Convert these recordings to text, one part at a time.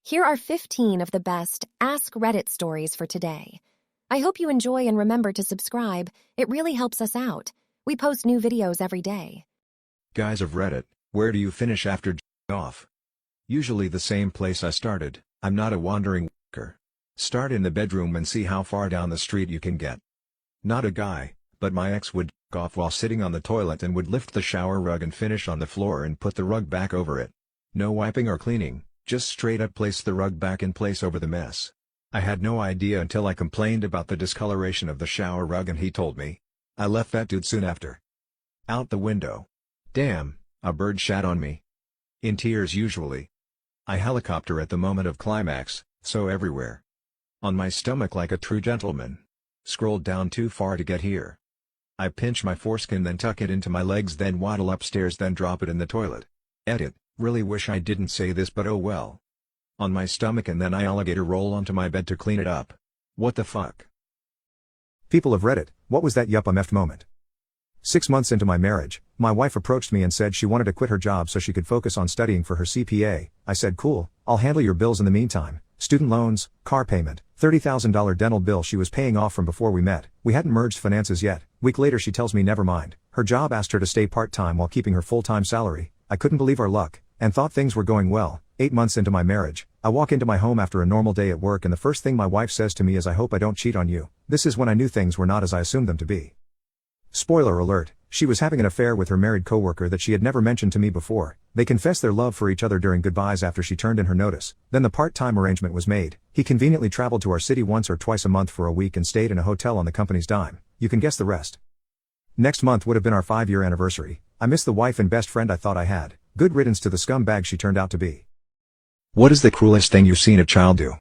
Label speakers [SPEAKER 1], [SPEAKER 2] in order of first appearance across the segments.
[SPEAKER 1] Here are 15 of the best Ask Reddit stories for today. I hope you enjoy and remember to subscribe. It really helps us out. We post new videos every day.
[SPEAKER 2] Guys of Reddit, where do you finish after off? Usually the same place I started. I'm not a wandering worker. Start in the bedroom and see how far down the street you can get. Not a guy, but my ex would off while sitting on the toilet and would lift the shower rug and finish on the floor and put the rug back over it. No wiping or cleaning, just straight up place the rug back in place over the mess. I had no idea until I complained about the discoloration of the shower rug and he told me. I left that dude soon after. Out the window. Damn, a bird shat on me. In tears usually. I helicopter at the moment of climax, so everywhere. On my stomach like a true gentleman. Scrolled down too far to get here. I pinch my foreskin then tuck it into my legs then waddle upstairs then drop it in the toilet. Edit, really wish I didn't say this but oh well. On my stomach and then I alligator roll onto my bed to clean it up. What the fuck?
[SPEAKER 3] People of Reddit, what was that yup I'm effed moment? 6 months into my marriage, my wife approached me and said she wanted to quit her job so she could focus on studying for her CPA. I said cool, I'll handle your bills in the meantime. Student loans, car payment, $30,000 dental bill she was paying off from before we met. We hadn't merged finances yet. Week later she tells me never mind. Her job asked her to stay part-time while keeping her full-time salary. I couldn't believe our luck, and thought things were going well. 8 months into my marriage, I walk into my home after a normal day at work and the first thing my wife says to me is I hope I don't cheat on you. This is when I knew things were not as I assumed them to be. Spoiler alert, she was having an affair with her married coworker that she had never mentioned to me before. They confessed their love for each other during goodbyes after she turned in her notice. Then the part-time arrangement was made. He conveniently traveled to our city once or twice a month for a week and stayed in a hotel on the company's dime. You can guess the rest. Next month would have been our 5-year anniversary. I miss the wife and best friend I thought I had. Good riddance to the scumbag she turned out to be.
[SPEAKER 2] What is the cruelest thing you've seen a child do?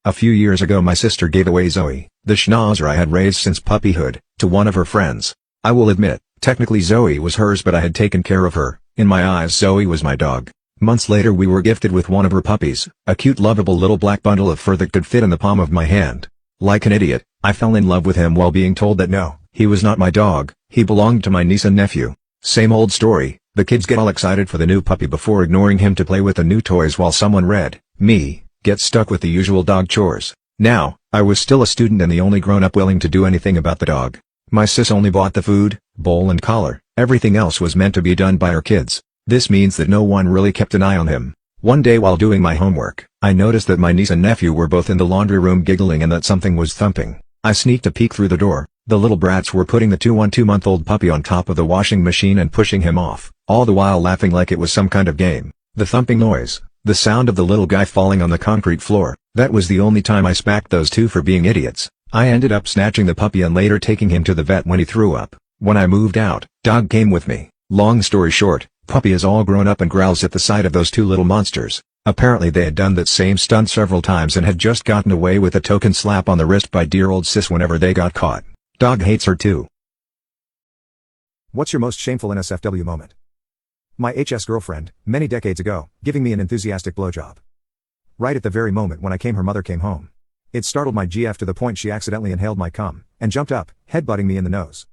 [SPEAKER 2] A few years ago my sister gave away Zoe, the schnauzer I had raised since puppyhood, to one of her friends. I will admit, technically Zoe was hers but I had taken care of her. In my eyes Zoe was my dog. Months later we were gifted with one of her puppies, a cute lovable little black bundle of fur that could fit in the palm of my hand. Like an idiot, I fell in love with him while being told that no, he was not my dog, he belonged to my niece and nephew. Same old story, the kids get all excited for the new puppy before ignoring him to play with the new toys while someone read, me, gets stuck with the usual dog chores. Now, I was still a student and the only grown-up willing to do anything about the dog. My sis only bought the food, bowl and collar, everything else was meant to be done by her kids. This means that no one really kept an eye on him. One day while doing my homework, I noticed that my niece and nephew were both in the laundry room giggling and that something was thumping. I sneaked a peek through the door. The little brats were putting the 2-month-old puppy on top of the washing machine and pushing him off, all the while laughing like it was some kind of game. The thumping noise, the sound of the little guy falling on the concrete floor, that was the only time I smacked those two for being idiots. I ended up snatching the puppy and later taking him to the vet when he threw up. When I moved out, dog came with me. Long story short, puppy is all grown up and growls at the sight of those two little monsters. Apparently they had done that same stunt several times and had just gotten away with a token slap on the wrist by dear old sis whenever they got caught. Dog hates her too.
[SPEAKER 3] What's your most shameful NSFW moment? My HS girlfriend, many decades ago, giving me an enthusiastic blowjob. Right at the very moment when her mother came home. It startled my GF to the point she accidentally inhaled my cum, and jumped up, headbutting me in the nose.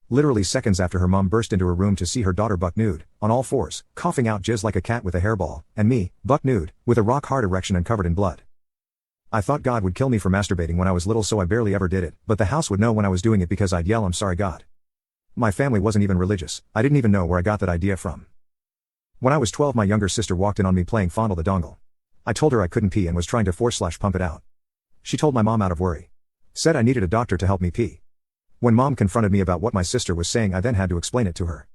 [SPEAKER 3] Literally seconds after her mom burst into her room to see her daughter buck nude, on all fours, coughing out jizz like a cat with a hairball, and me, buck nude, with a rock-hard erection and covered in blood. I thought God would kill me for masturbating when I was little so I barely ever did it, but the house would know when I was doing it because I'd yell I'm sorry God. My family wasn't even religious, I didn't even know where I got that idea from. When I was 12 my younger sister walked in on me playing fondle the dongle. I told her I couldn't pee and was trying to force/pump it out. She told my mom out of worry. Said I needed a doctor to help me pee. When mom confronted me about what my sister was saying I then had to explain it to her.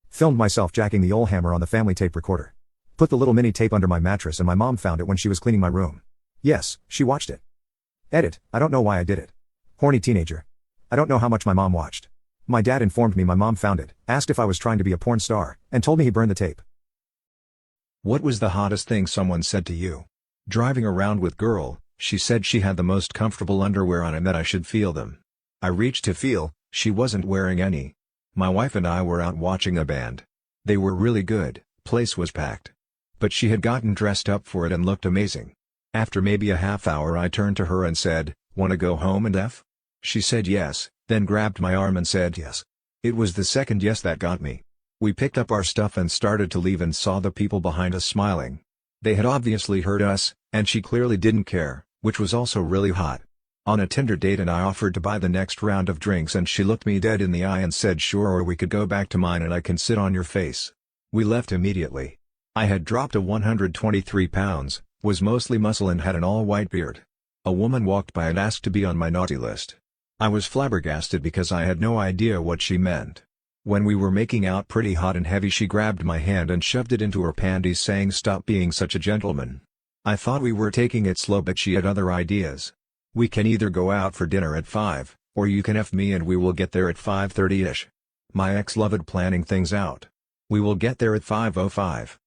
[SPEAKER 3] Filmed myself jacking the old hammer on the family tape recorder. Put the little mini tape under my mattress and my mom found it when she was cleaning my room. Yes, she watched it. Edit, I don't know why I did it. Horny teenager. I don't know how much my mom watched. My dad informed me my mom found it, asked if I was trying to be a porn star, and told me he burned the tape.
[SPEAKER 2] What was the hottest thing someone said to you? Driving around with girl, she said she had the most comfortable underwear on and that I should feel them. I reached to feel, she wasn't wearing any. My wife and I were out watching a band. They were really good, place was packed. But she had gotten dressed up for it and looked amazing. After maybe a half hour I turned to her and said, "Wanna go home and F?" She said yes, then grabbed my arm and said yes. It was the second yes that got me. We picked up our stuff and started to leave and saw the people behind us smiling. They had obviously heard us, and she clearly didn't care, which was also really hot. On a Tinder date and I offered to buy the next round of drinks and she looked me dead in the eye and said sure, or we could go back to mine and I can sit on your face. We left immediately. I had dropped to 123 pounds, was mostly muscle and had an all-white beard. A woman walked by and asked to be on my naughty list. I was flabbergasted because I had no idea what she meant. When we were making out pretty hot and heavy, she grabbed my hand and shoved it into her panties saying stop being such a gentleman. I thought we were taking it slow, but she had other ideas. We can either go out for dinner at 5, or you can F me and we will get there at 5:30ish. My ex loved planning things out. We will get there at 5:05.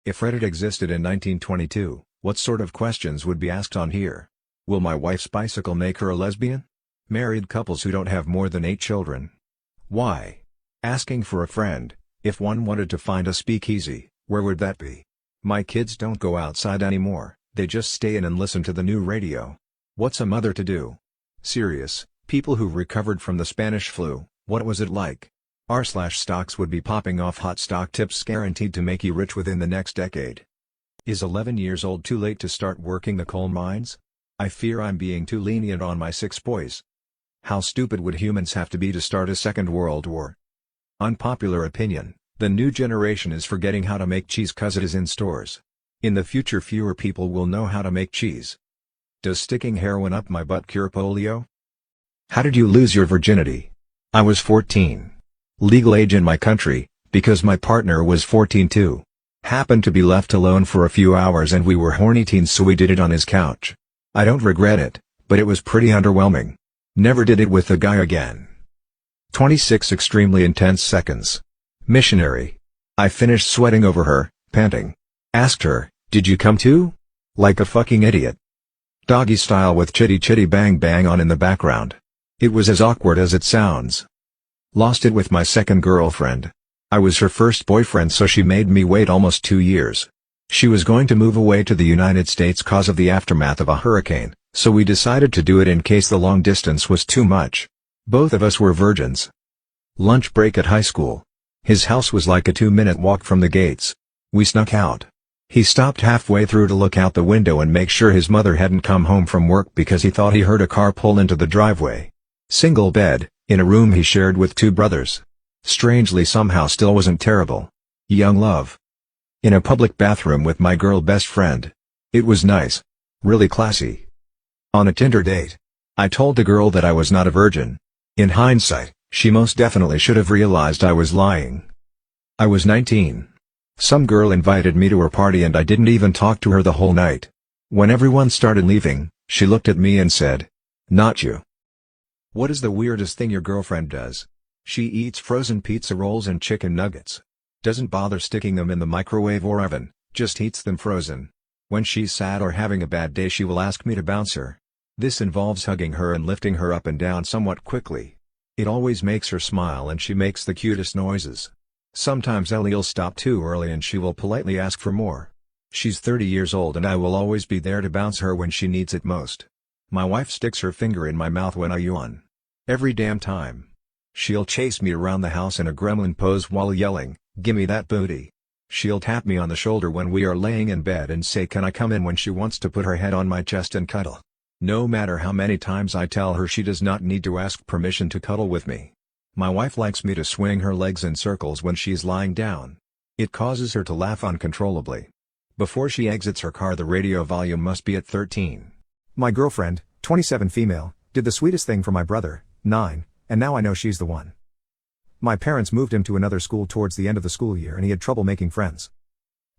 [SPEAKER 2] If Reddit existed in 1922, what sort of questions would be asked on here? Will my wife's bicycle make her a lesbian? Married couples who don't have more than 8 children. Why? Asking for a friend, if one wanted to find a speakeasy, where would that be? My kids don't go outside anymore, they just stay in and listen to the new radio. What's a mother to do? Serious, people who recovered from the Spanish flu, what was it like? R/stocks would be popping off, hot stock tips guaranteed to make you rich within the next decade. Is 11 years old too late to start working the coal mines? I fear I'm being too lenient on my 6 boys. How stupid would humans have to be to start a second world war? Unpopular opinion, the new generation is forgetting how to make cheese cause it is in stores. In the future fewer people will know how to make cheese. Does sticking heroin up my butt cure polio? How did you lose your virginity? I was 14. Legal age in my country, because my partner was 14 too. Happened to be left alone for a few hours and we were horny teens, so we did it on his couch. I don't regret it, but it was pretty underwhelming. Never did it with a guy again. 26 extremely intense seconds. Missionary. I finished sweating over her, panting. Asked her, did you come too? Like a fucking idiot. Doggy style with chitty chitty bang bang on in the background. It was as awkward as it sounds. Lost it with my second girlfriend. I was her first boyfriend, so she made me wait almost 2 years. She was going to move away to the United States cause of the aftermath of a hurricane, so we decided to do it in case the long distance was too much. Both of us were virgins. Lunch break at high school. His house was like a 2-minute walk from the gates. We snuck out. He stopped halfway through to look out the window and make sure his mother hadn't come home from work because he thought he heard a car pull into the driveway. Single bed, in a room he shared with 2 brothers. Strangely somehow still wasn't terrible. Young love. In a public bathroom with my girl best friend. It was nice. Really classy. On a Tinder date. I told the girl that I was not a virgin. In hindsight, she most definitely should have realized I was lying. I was 19. Some girl invited me to her party and I didn't even talk to her the whole night. When everyone started leaving, she looked at me and said, "Not you." What is the weirdest thing your girlfriend does? She eats frozen pizza rolls and chicken nuggets. Doesn't bother sticking them in the microwave or oven, just eats them frozen. When she's sad or having a bad day, she will ask me to bounce her. This involves hugging her and lifting her up and down somewhat quickly. It always makes her smile and she makes the cutest noises. Sometimes Ellie'll stop too early and she will politely ask for more. She's 30 years old and I will always be there to bounce her when she needs it most. My wife sticks her finger in my mouth when I yawn. Every damn time. She'll chase me around the house in a gremlin pose while yelling, "Gimme that booty." She'll tap me on the shoulder when we are laying in bed and say can I come in when she wants to put her head on my chest and cuddle. No matter how many times I tell her she does not need to ask permission to cuddle with me. My wife likes me to swing her legs in circles when she's lying down. It causes her to laugh uncontrollably. Before she exits her car, the radio volume must be at 13.
[SPEAKER 3] My girlfriend, 27 female, did the sweetest thing for my brother, 9, and now I know she's the one. My parents moved him to another school towards the end of the school year and he had trouble making friends.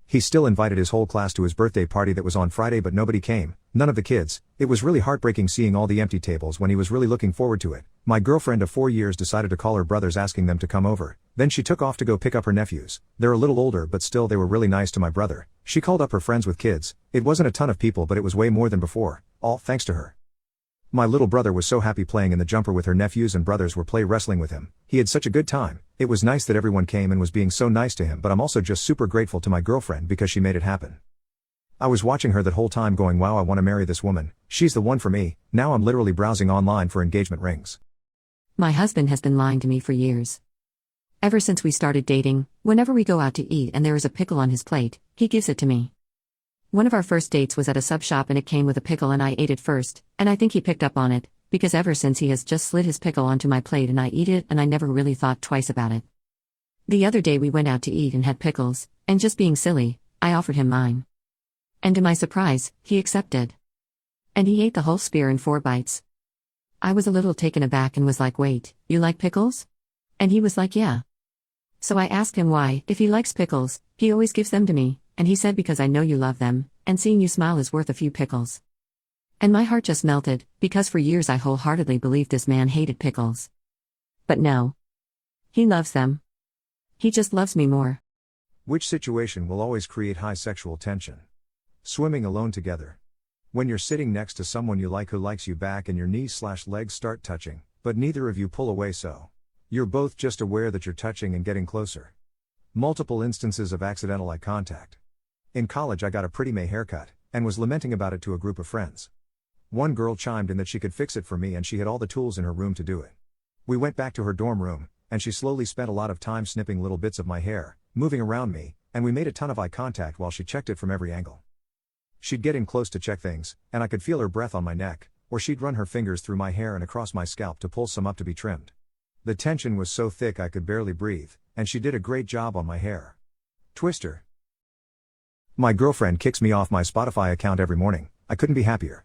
[SPEAKER 3] He still invited his whole class to his birthday party that was on Friday, but nobody came, none of the kids. It was really heartbreaking seeing all the empty tables when he was really looking forward to it. My girlfriend of 4 years decided to call her brothers asking them to come over. Then she took off to go pick up her nephews. They're a little older but still they were really nice to my brother. She called up her friends with kids. It wasn't a ton of people but it was way more than before, all thanks to her. My little brother was so happy playing in the jumper with her nephews and brothers were play wrestling with him. He had such a good time. It was nice that everyone came and was being so nice to him, but I'm also just super grateful to my girlfriend because she made it happen. I was watching her that whole time going, wow, I want to marry this woman. She's the one for me. Now I'm literally browsing online for engagement rings.
[SPEAKER 4] My husband has been lying to me for years. Ever since we started dating, whenever we go out to eat and there is a pickle on his plate, he gives it to me. One of our first dates was at a sub shop and it came with a pickle and I ate it first, and I think he picked up on it, because ever since he has just slid his pickle onto my plate and I eat it and I never really thought twice about it. The other day we went out to eat and had pickles, and just being silly, I offered him mine. And to my surprise, he accepted. And he ate the whole spear in 4 bites. I was a little taken aback and was like, wait, you like pickles? And he was like, yeah. So I asked him why, if he likes pickles, he always gives them to me, and he said because I know you love them, and seeing you smile is worth a few pickles. And my heart just melted, because for years I wholeheartedly believed this man hated pickles. But no. He loves them. He just loves me more.
[SPEAKER 3] Which situation will always create high sexual tension? Swimming alone together. When you're sitting next to someone you like who likes you back and your knees/legs start touching, but neither of you pull away, so you're both just aware that you're touching and getting closer. Multiple instances of accidental eye contact. In college I got a pretty May haircut, and was lamenting about it to a group of friends. One girl chimed in that she could fix it for me and she had all the tools in her room to do it. We went back to her dorm room, and she slowly spent a lot of time snipping little bits of my hair, moving around me, and we made a ton of eye contact while she checked it from every angle. She'd get in close to check things, and I could feel her breath on my neck, or she'd run her fingers through my hair and across my scalp to pull some up to be trimmed. The tension was so thick I could barely breathe, and she did a great job on my hair. Twister. My girlfriend kicks me off my Spotify account every morning. I couldn't be happier.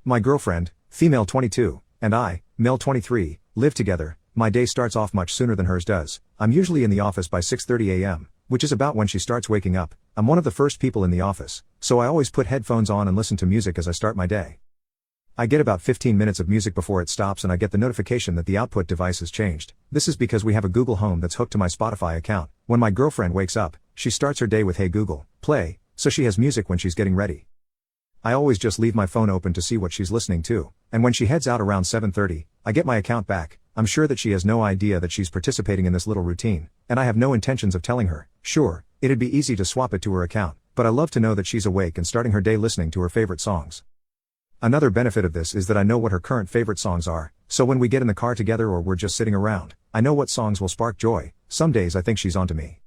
[SPEAKER 3] My girlfriend, female 22, and I, male 23, live together. My day starts off much sooner than hers does. I'm usually in the office by 6:30 a.m., which is about when she starts waking up. I'm one of the first people in the office, so I always put headphones on and listen to music as I start my day. I get about 15 minutes of music before it stops and I get the notification that the output device has changed. This is because we have a Google Home that's hooked to my Spotify account. When my girlfriend wakes up, she starts her day with "Hey Google, play," so she has music when she's getting ready. I always just leave my phone open to see what she's listening to, and when she heads out around 7:30, I get my account back. I'm sure that she has no idea that she's participating in this little routine, and I have no intentions of telling her. Sure, it'd be easy to swap it to her account, but I love to know that she's awake and starting her day listening to her favorite songs. Another benefit of this is that I know what her current favorite songs are, so when we get in the car together or we're just sitting around, I know what songs will spark joy. Some days I think she's onto me.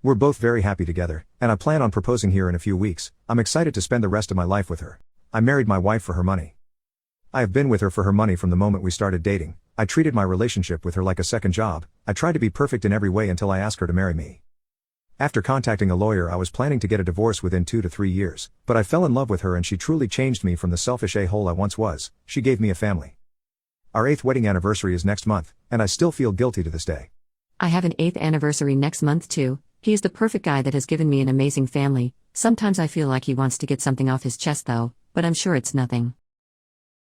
[SPEAKER 3] We're both very happy together, and I plan on proposing here in a few weeks. I'm excited to spend the rest of my life with her. I married my wife for her money. I have been with her for her money from the moment we started dating. I treated my relationship with her like a second job. I tried to be perfect in every way until I asked her to marry me. After contacting a lawyer, I was planning to get a divorce within 2 to 3 years, but I fell in love with her and she truly changed me from the selfish a-hole I once was. She gave me a family. Our 8th wedding anniversary is next month, and I still feel guilty to this day.
[SPEAKER 4] I have an 8th anniversary next month too. He is the perfect guy that has given me an amazing family. Sometimes I feel like he wants to get something off his chest though, but I'm sure it's nothing.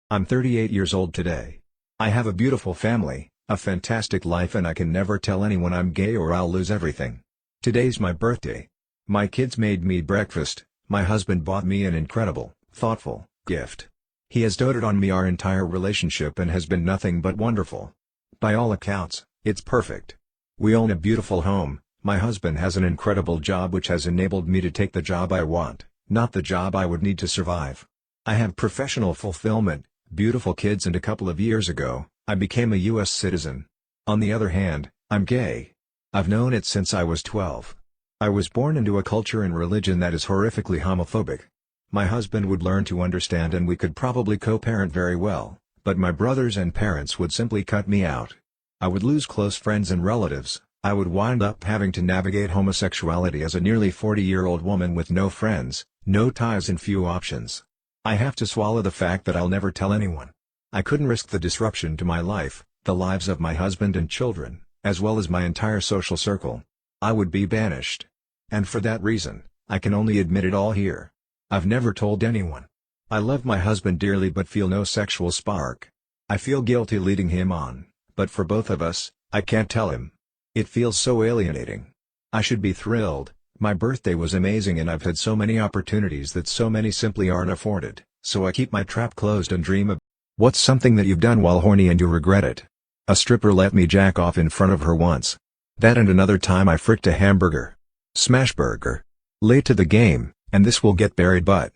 [SPEAKER 2] I'm 38 years old today. I have a beautiful family, a fantastic life, and I can never tell anyone I'm gay or I'll lose everything. Today's my birthday. My kids made me breakfast. My husband bought me an incredible, thoughtful gift. He has doted on me our entire relationship and has been nothing but wonderful. By all accounts, it's perfect. We own a beautiful home. My husband has an incredible job which has enabled me to take the job I want, not the job I would need to survive. I have professional fulfillment, beautiful kids, and a couple of years ago, I became a U.S. citizen. On the other hand, I'm gay. I've known it since I was 12. I was born into a culture and religion that is horrifically homophobic. My husband would learn to understand and we could probably co-parent very well, but my brothers and parents would simply cut me out. I would lose close friends and relatives. I would wind up having to navigate homosexuality as a nearly 40-year-old woman with no friends, no ties, and few options. I have to swallow the fact that I'll never tell anyone. I couldn't risk the disruption to my life, the lives of my husband and children, as well as my entire social circle. I would be banished. And for that reason, I can only admit it all here. I've never told anyone. I love my husband dearly but feel no sexual spark. I feel guilty leading him on, but for both of us, I can't tell him. It feels so alienating. I should be thrilled. My birthday was amazing and I've had so many opportunities that so many simply aren't afforded, so I keep my trap closed and dream of. What's something that you've done while horny and you regret it? A stripper let me jack off in front of her once. That and another time I fricked a hamburger. Smash burger. Late to the game, and this will get buried, but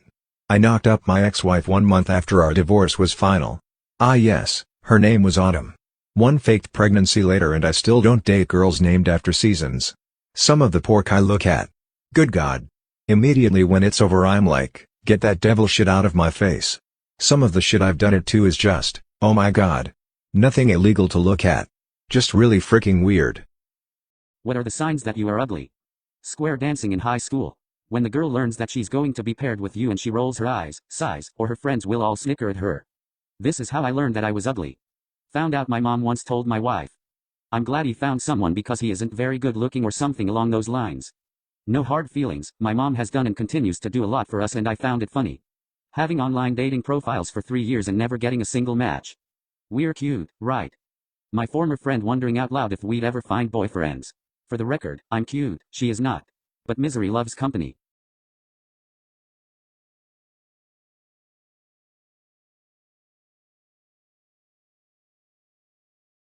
[SPEAKER 2] I knocked up my ex-wife 1 month after our divorce was final. Ah yes, her name was Autumn. One faked pregnancy later and I still don't date girls named after seasons. Some of the pork I look at. Good God. Immediately when it's over I'm like, get that devil shit out of my face. Some of the shit I've done it to is just, oh my god. Nothing illegal to look at. Just really freaking weird.
[SPEAKER 5] What are the signs that you are ugly? Square dancing in high school. When the girl learns that she's going to be paired with you and she rolls her eyes, sighs, or her friends will all snicker at her. This is how I learned that I was ugly. Found out my mom once told my wife. I'm glad he found someone because he isn't very good looking or something along those lines. No hard feelings, my mom has done and continues to do a lot for us and I found it funny. Having online dating profiles for 3 years and never getting a single match. We're cute, right? My former friend wondering out loud if we'd ever find boyfriends. For the record, I'm cute, she is not. But misery loves company.